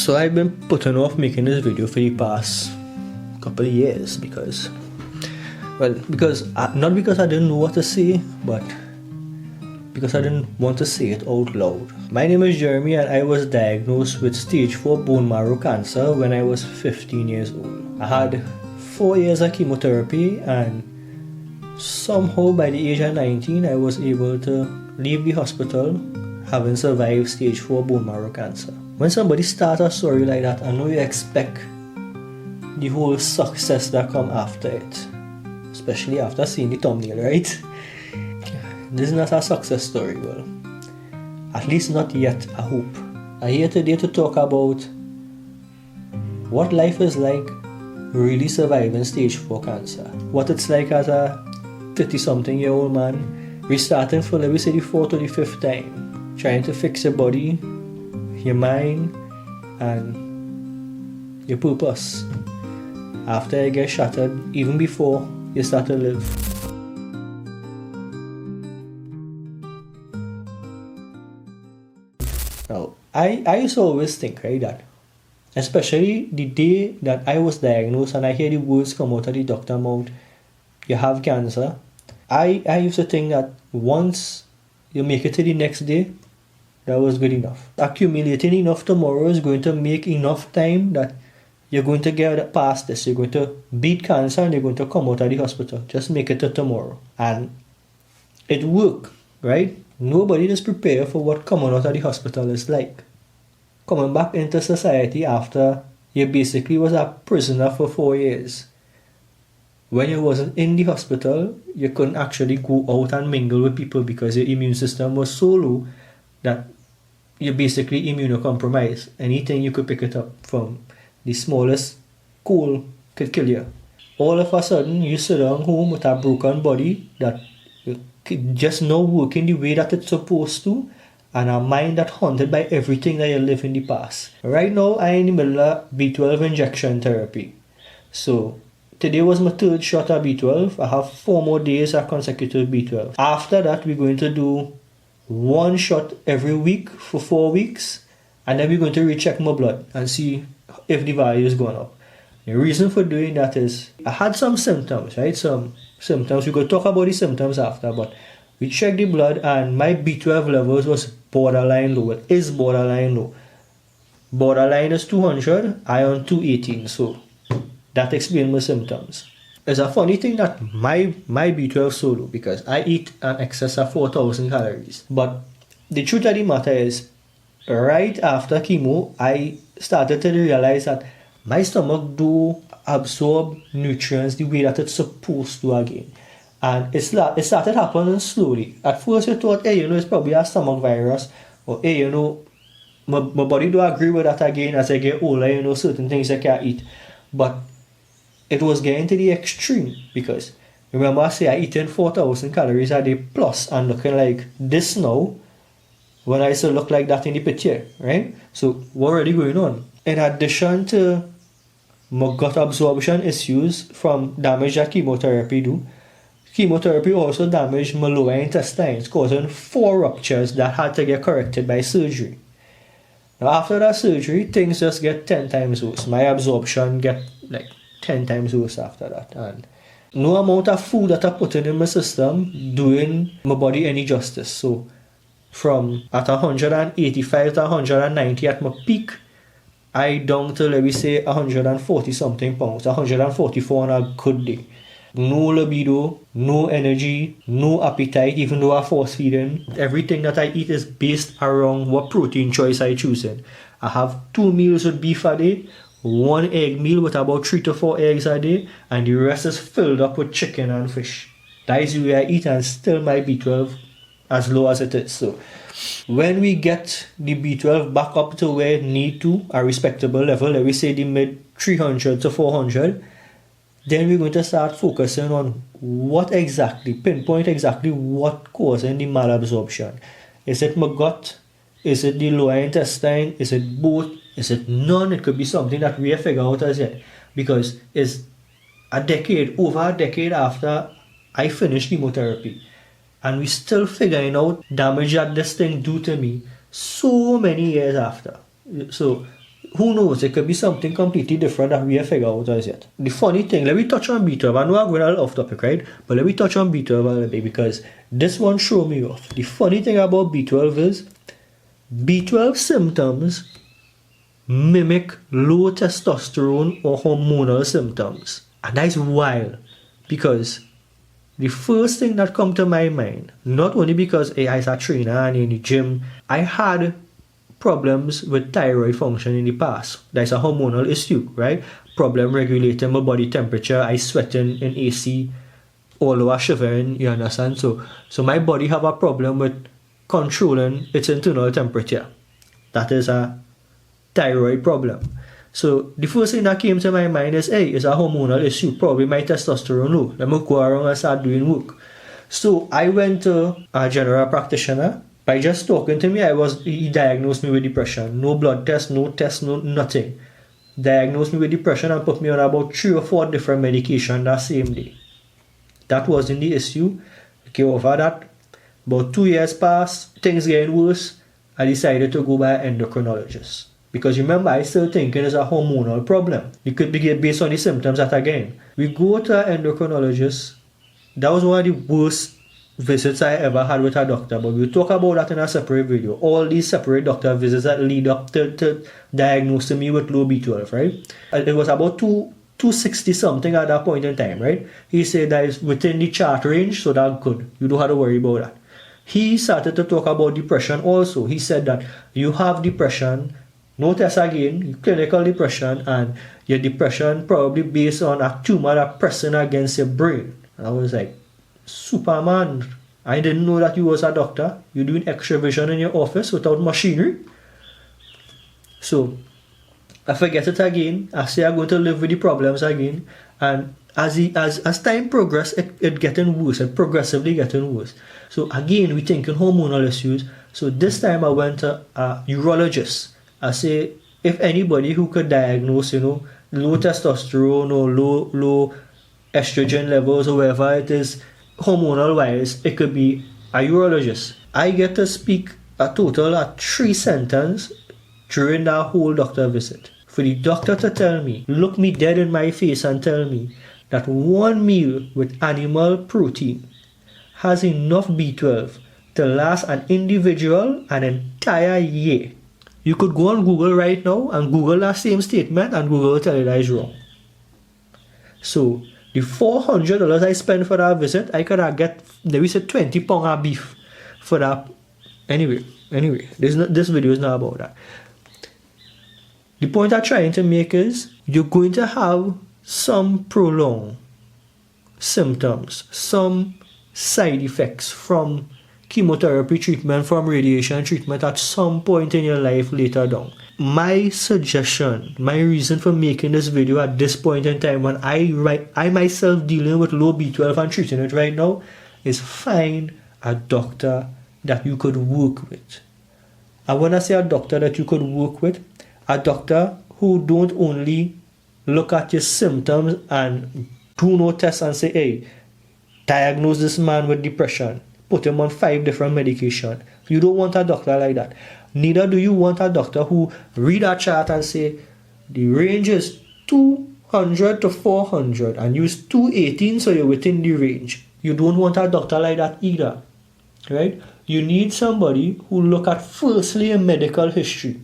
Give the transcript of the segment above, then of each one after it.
So I've been putting off making this video for the past couple of years because not because I didn't know what to say, but because I didn't want to say it out loud. My name is Jeremy and I was diagnosed with stage 4 bone marrow cancer when I was 15 years old. I had 4 years of chemotherapy and somehow by the age of 19 I was able to leave the hospital having survived stage 4 bone marrow cancer. When somebody starts a story like that, I know you expect the whole success that come after it, especially after seeing the thumbnail, right? This is not a success story, well, at least not yet, I hope. I'm here today to talk about what life is like really surviving stage 4 cancer. What it's like as a 30-something year old man, restarting for, let me say, the 4th or the 5th time, trying to fix your body, your mind, and your purpose after it gets shattered, even before you start to live. Now, I used to always think, right, that especially the day that I was diagnosed and I hear the words come out of the doctor's mouth, you have cancer, I used to think that once you make it to the next day, that was good enough. Accumulating enough tomorrow is going to make enough time that you're going to get past this. You're going to beat cancer and you're going to come out of the hospital. Just make it to tomorrow. And it worked, right? Nobody is prepared for what coming out of the hospital is like. Coming back into society after you basically was a prisoner for 4 years. When you wasn't in the hospital, you couldn't actually go out and mingle with people because your immune system was so low that you're basically immunocompromised. Anything you could pick it up from the smallest cold could kill you. All of a sudden, you sit down home with a broken body that just not working the way that it's supposed to, and a mind that's haunted by everything that you lived in the past. Right now, I'm in the middle of B12 injection therapy. So, today was my 3rd shot of B12. I have 4 more days of consecutive B12. After that, we're going to do 1 shot every week for 4 weeks, and then we're going to recheck my blood and see if the value is going up. The reason for doing that is I had some symptoms, right? Some symptoms. We could talk about the symptoms after, but we checked the blood and my B12 levels was borderline low. It is borderline low. Borderline is 200, I on 218, so that explains my symptoms. It's a funny thing that my B12 is so low because I eat an excess of 4,000 calories. But the truth of the matter is, right after chemo, I started to realize that my stomach do absorb nutrients the way that it's supposed to again. And it started happening slowly. At first you thought, hey, it's probably a stomach virus. Or, hey, my body do agree with that again as I get older, certain things I can't eat. But it was getting to the extreme because remember I say I eating 4,000 calories a day plus and looking like this now when I still look like that in the picture, right? So what already going on? In addition to my gut absorption issues from damage that chemotherapy do, chemotherapy also damaged my lower intestines, causing 4 ruptures that had to get corrected by surgery. Now after that surgery, things just get 10 times worse. My absorption get like 10 times worse after that, and no amount of food that I put in my system doing my body any justice. So from at 185 to 190 at my peak, I down to, let me say, 140 something pounds, 144 on a good day. No libido, no energy, no appetite, even though I force feeding. Everything that I eat is based around what protein choice I choosing. I have 2 meals with beef a day, 1 egg meal with about 3 to 4 eggs a day, and the rest is filled up with chicken and fish. That is the way I eat, and still my B12 as low as it is. So when we get the B12 back up to where it need to, a respectable level, let me say the mid 300 to 400, then we're going to start focusing on pinpoint exactly what causing the malabsorption. Is it my gut? Is it the lower intestine? Is it both? Is it none? It could be something that we have figured out as yet. Because it's over a decade after I finished chemotherapy. And we still figuring out damage that this thing do to me so many years after. So Who knows? It could be something completely different that we have figured out as yet. The funny thing, let me touch on B12. I know I'm going a little off topic, right? But let me touch on B12 a little bit because this one showed me off. The funny thing about B12 is B12 symptoms mimic low testosterone or hormonal symptoms. And that's wild because the first thing that come to my mind, not only because I was a trainer and in the gym, I had problems with thyroid function in the past. That's a hormonal issue, right? Problem regulating my body temperature. I sweating in AC, although I shivering, you understand? So my body have a problem with controlling its internal temperature. That is a thyroid problem. So the first thing that came to my mind is, hey, it's a hormonal issue. Probably my testosterone low. Let me go around and start doing work. So I went to a general practitioner. By just talking to me, he diagnosed me with depression. No blood test, no nothing. Diagnosed me with depression and put me on about 3 or 4 different medications that same day. That wasn't the issue. Okay, over that, about 2 years passed, things getting worse. I decided to go by an endocrinologist. Because remember, I still think it is a hormonal problem. It could be based on the symptoms that again. We go to an endocrinologist. That was one of the worst visits I ever had with a doctor, but we'll talk about that in a separate video. All these separate doctor visits that lead up to diagnosing me with low B12, right? It was about 260 something at that point in time, right? He said that is within the chart range, so that's good. You don't have to worry about that. He started to talk about depression also. He said that you have depression, no test again, clinical depression, and your depression probably based on a tumor that's pressing against your brain. And I was like, Superman, I didn't know that you was a doctor. You're doing X-ray vision in your office without machinery. So I forget it again. I say I'm going to live with the problems again. And as time progresses, it getting worse. It progressively getting worse. So again, we thinking hormonal issues. So this time I went to a urologist. I say, if anybody who could diagnose, low testosterone or low estrogen levels or whatever it is, hormonal wise, it could be a urologist. I get to speak a total of 3 sentences during that whole doctor visit. For the doctor to tell me, look me dead in my face and tell me that one meal with animal protein has enough B12 to last an individual an entire year. You could go on Google right now and Google that same statement and Google will tell you that is wrong. So the $400 I spent for that visit, I could have get, we said 20 pounds of beef for that. Anyway, this video is not about that. The point I'm trying to make is, you're going to have some prolonged symptoms, some side effects from chemotherapy treatment, from radiation treatment at some point in your life later down. My suggestion, my reason for making this video at this point in time when I myself dealing with low B12 and treating it right now, is find a doctor that you could work with. I want to say a doctor that you could work with, a doctor who don't only look at your symptoms and do no tests and say, hey, diagnose this man with depression, put him on 5 different medications. You don't want a doctor like that. Neither do you want a doctor who read a chart and say, the range is 200 to 400 and use 218 so you're within the range. You don't want a doctor like that either, right? You need somebody who look at firstly a medical history.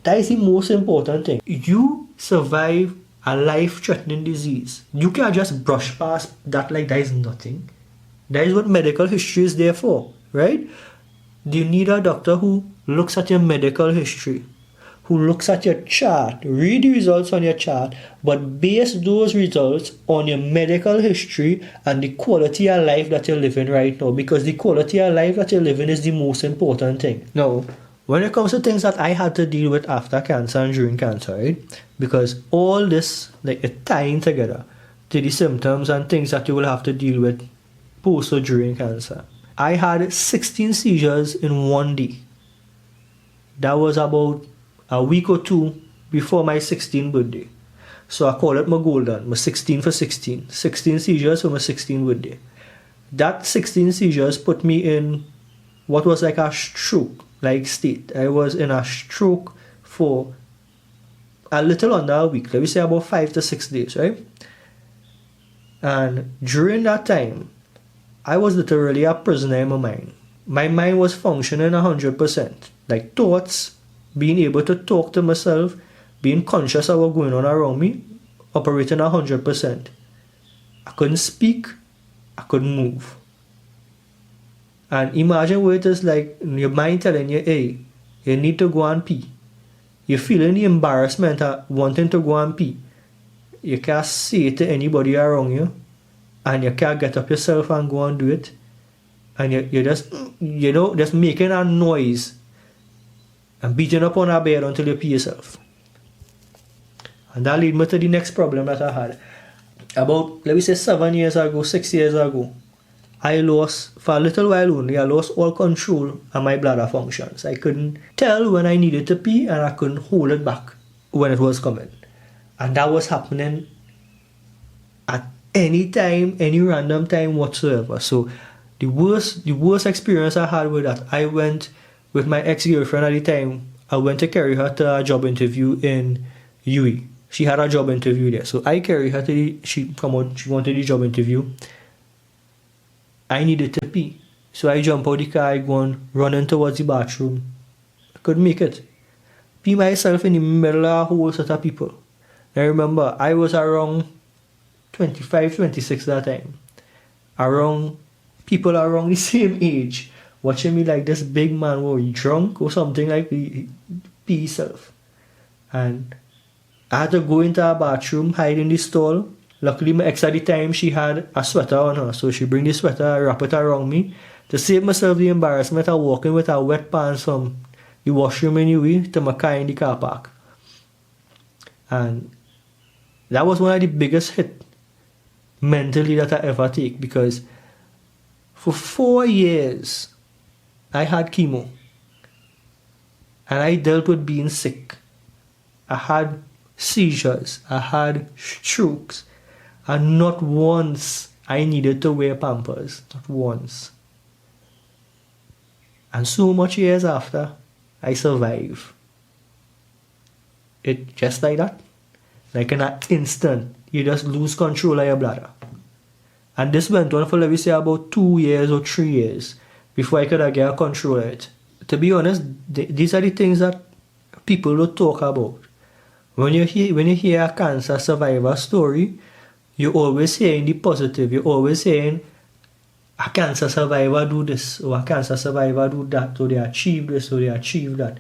That is the most important thing. You survive a life-threatening disease. You can't just brush past that like that is nothing. That is what medical history is there for, right? You need a doctor who looks at your medical history, who looks at your chart, read the results on your chart, but base those results on your medical history and the quality of life that you're living right now, because the quality of life that you're living is the most important thing. Now, when it comes to things that I had to deal with after cancer and during cancer, right? Because all this, like, it's tying together to the symptoms and things that you will have to deal with post or during cancer. I had 16 seizures in one day. That was about a week or 2 before my 16th birthday. So I call it my golden, my 16 for 16. 16 seizures for my 16th birthday. That 16 seizures put me in what was like a stroke-like state. I was in a stroke for a little under a week, let me say about 5 to 6 days, right? And during that time, I was literally a prisoner in my mind. My mind was functioning 100%. Like thoughts, being able to talk to myself, being conscious of what's going on around me, operating 100%. I couldn't speak, I couldn't move. And imagine what it is like your mind telling you, hey, you need to go and pee. You're feeling the embarrassment of wanting to go and pee. You can't say it to anybody around you, and you can't get up yourself and go and do it. And you're just, just making a noise and beating up on a bed until you pee yourself. And that led me to the next problem that I had. About, let me say 7 years ago, 6 years ago, I lost, for a little while only, I lost all control of my bladder functions. I couldn't tell when I needed to pee, and I couldn't hold it back when it was coming. And that was happening at any time, any random time whatsoever. So the worst experience I had with that, I went with my ex-girlfriend at the time. I went to carry her to a job interview in UE. She had a job interview there. So I carried her to she wanted the job interview. I needed to pee. So I jump out the car, I go on running towards the bathroom. I couldn't make it. Pee myself in the middle of a whole set of people. I remember I was around 25, 26 that time. Around people around the same age watching me like this big man was drunk or something like the pee himself. And I had to go into a bathroom, hide in the stall. Luckily, my ex at the time, she had a sweater on her. So she bring the sweater, wrap it around me. To save myself the embarrassment of walking with her wet pants from the washroom in UE to my car in the car park. And that was one of the biggest hits mentally that I ever take. Because for 4 years, I had chemo. And I dealt with being sick. I had seizures. I had strokes. And not once I needed to wear Pampers. Not once. And so much years after, I survived. It just like that. Like in an instant, you just lose control of your bladder. And this went on for, let me say, about 2 years or 3 years before I could get control of it. To be honest, these are the things that people don't talk about. When you hear a cancer survivor story, you're always hearing the positive. You're always saying, a cancer survivor do this, or a cancer survivor do that, or they achieve this, or they achieve that.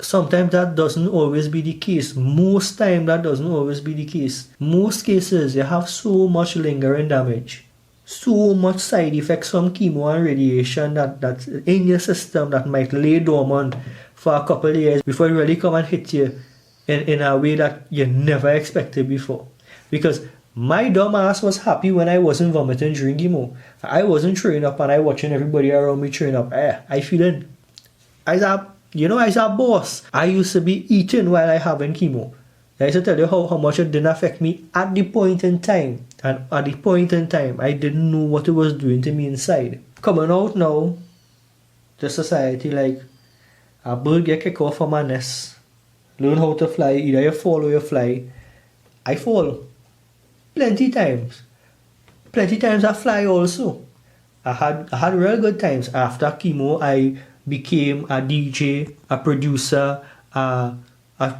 Sometimes that doesn't always be the case. Most time that doesn't always be the case. Most cases, you have so much lingering damage, so much side effects from chemo and radiation that's in your system that might lay dormant for a couple of years before it really come and hit you in a way that you never expected before. Because my dumb ass was happy when I wasn't vomiting during chemo. I wasn't throwing up and I watching everybody around me throwing up. I feeling, as a boss, I used to be eating while I having chemo. I used to tell you how much it didn't affect me at the point in time. And at the point in time, I didn't know what it was doing to me inside. Coming out now, the society like a bird get kicked off from a nest. Learn how to fly. Either you fall or you fly. I fall. Plenty times. Plenty times I fly also. I had real good times. After chemo, I became a DJ, a producer, a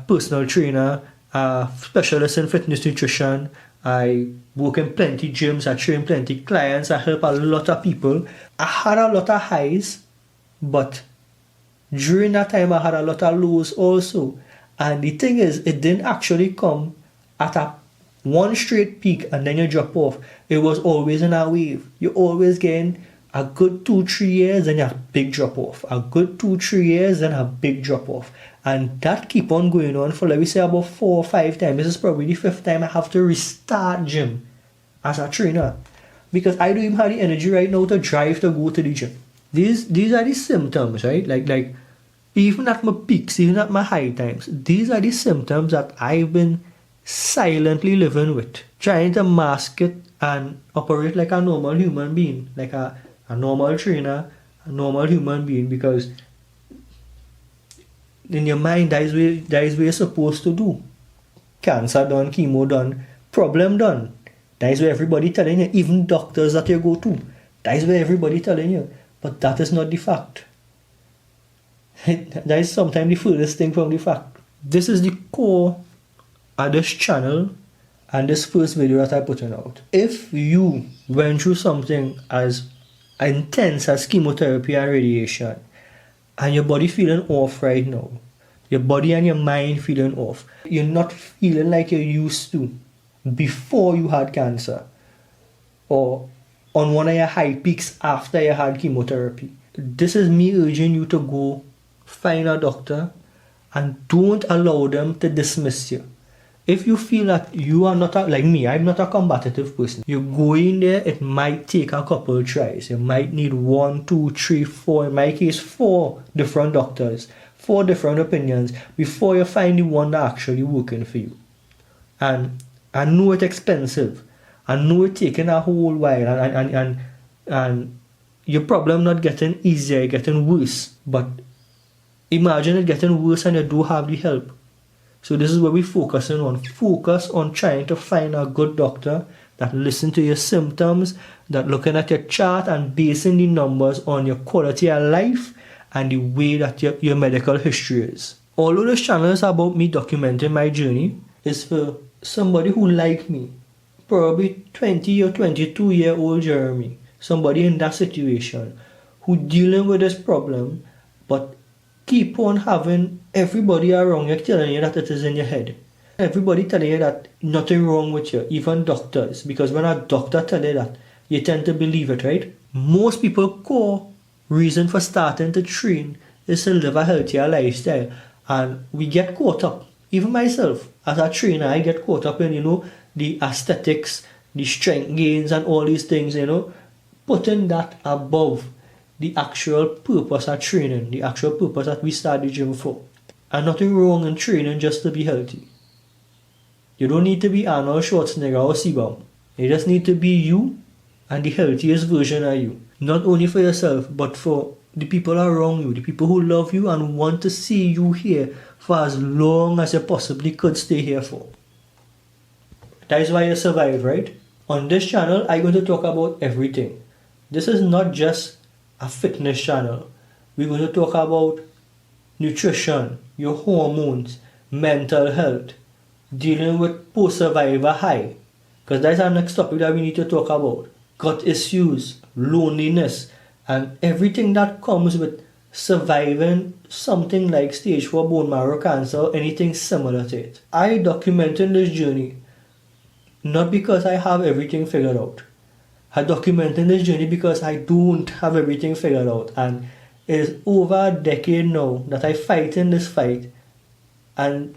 personal trainer, a specialist in fitness nutrition. I work in plenty gyms. I train plenty clients. I help a lot of people. I had a lot of highs, but during that time I had a lot of lows also. And the thing is, it didn't actually come at a one straight peak and then you drop off. It was always in a wave. You're always getting a good 2-3 years, then you have a big drop off. A good 2-3 years, then a big drop off. And that keep on going on for, let me say, about 4 or 5 times. This is probably the 5th time I have to restart gym as a trainer. Because I don't even have the energy right now to drive to go to the gym. These are the symptoms, right? Like even at my peaks, even at my high times, these are the symptoms that I've been silently living with, trying to mask it and operate like a normal human being, like a normal trainer, a normal human being, because in your mind that is what you're supposed to do. cancer done, chemo done, problem done. That is where everybody telling you, even doctors that you go to. That is where everybody telling you. But that is not the fact. That is sometimes the furthest thing from the fact. This is the core of this channel and this first video that I put out. If you went through something as intense as chemotherapy and radiation, and your body feeling off right now, your body and your mind feeling off, you're not feeling like you used to before you had cancer, or on one of your high peaks after you had chemotherapy, this is me urging you to go find a doctor and don't allow them to dismiss you. If you feel that you are not like me, I'm not a combative person. You go in there, it might take a couple tries. You might need 1, 2, 3, 4, in my case 4 different doctors, 4 different opinions before you find the one that actually working for you. And I know it's expensive. I know it's taking a whole while, and your problem not getting easier, getting worse. But imagine it getting worse and you don't have the help. So this is what we're focusing on. Focus on trying to find a good doctor that listen to your symptoms, that looking at your chart and basing the numbers on your quality of life and the way that your medical history is. Although this channel is about me documenting my journey, it's for somebody who like me, probably 20 or 22-year-old Jeremy, somebody in that situation, who dealing with this problem, but keep on having everybody around you telling you that it is in your head. Everybody telling you that nothing wrong with you, even doctors. Because when a doctor tell you that, you tend to believe it, right? Most people core reason for starting to train is to live a healthier lifestyle. And we get caught up. Even myself, as a trainer, I get caught up in, the aesthetics, the strength gains and all these things, putting that above the actual purpose of training, the actual purpose that we start the gym for. And nothing wrong in training just to be healthy. You don't need to be Arnold Schwarzenegger or Seabaum. You just need to be you and the healthiest version of you. Not only for yourself, but for the people around you, the people who love you and want to see you here for as long as you possibly could stay here for. That is why you survive, right? On this channel, I'm going to talk about everything. This is not just a fitness channel. We're going to talk about nutrition, your hormones, mental health, dealing with post-survivor high, because that's our next topic that we need to talk about. Gut issues, loneliness, and everything that comes with surviving something like stage 4 bone marrow cancer or anything similar to it. I documented this journey not because I have everything figured out. I documented this journey because I don't have everything figured out, and it is over a decade now that I fight in this fight. And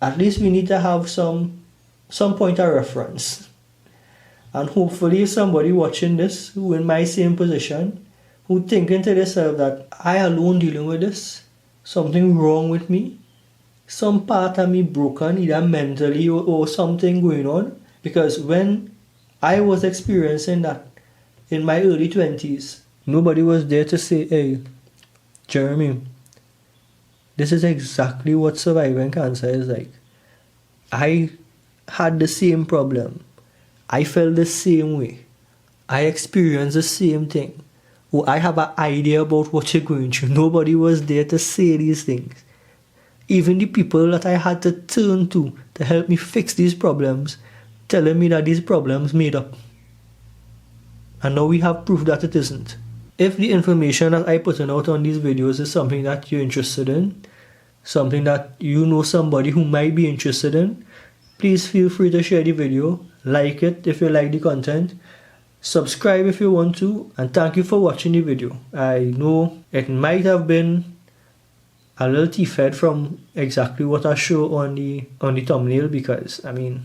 at least we need to have some point of reference. And hopefully somebody watching this who in my same position, who thinking to themselves that I alone dealing with this, something wrong with me, some part of me broken either mentally or something going on. Because when I was experiencing that in my early 20s, nobody was there to say, hey, Jeremy, this is exactly what surviving cancer is like. I had the same problem. I felt the same way. I experienced the same thing. Oh, I have an idea about what you're going through. Nobody was there to say these things. Even the people that I had to turn to help me fix these problems, telling me that these problems made up. And now we have proof that it isn't. If the information that I put out on these videos is something that you're interested in, something that you know somebody who might be interested in, please feel free to share the video, like it if you like the content, subscribe if you want to, and thank you for watching the video. I know it might have been a little teeth-fed from exactly what I show on the thumbnail, because I mean,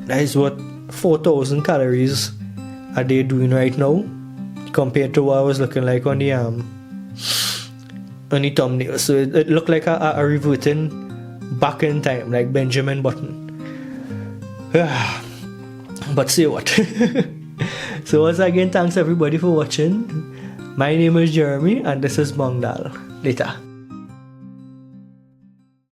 that is what 4,000 calories a day doing right now compared to what I was looking like on the thumbnail. So it looked like a reverting back in time, like Benjamin Button. But say what? So once again, thanks everybody for watching. My name is Jeremy and this is Mungdal. Later.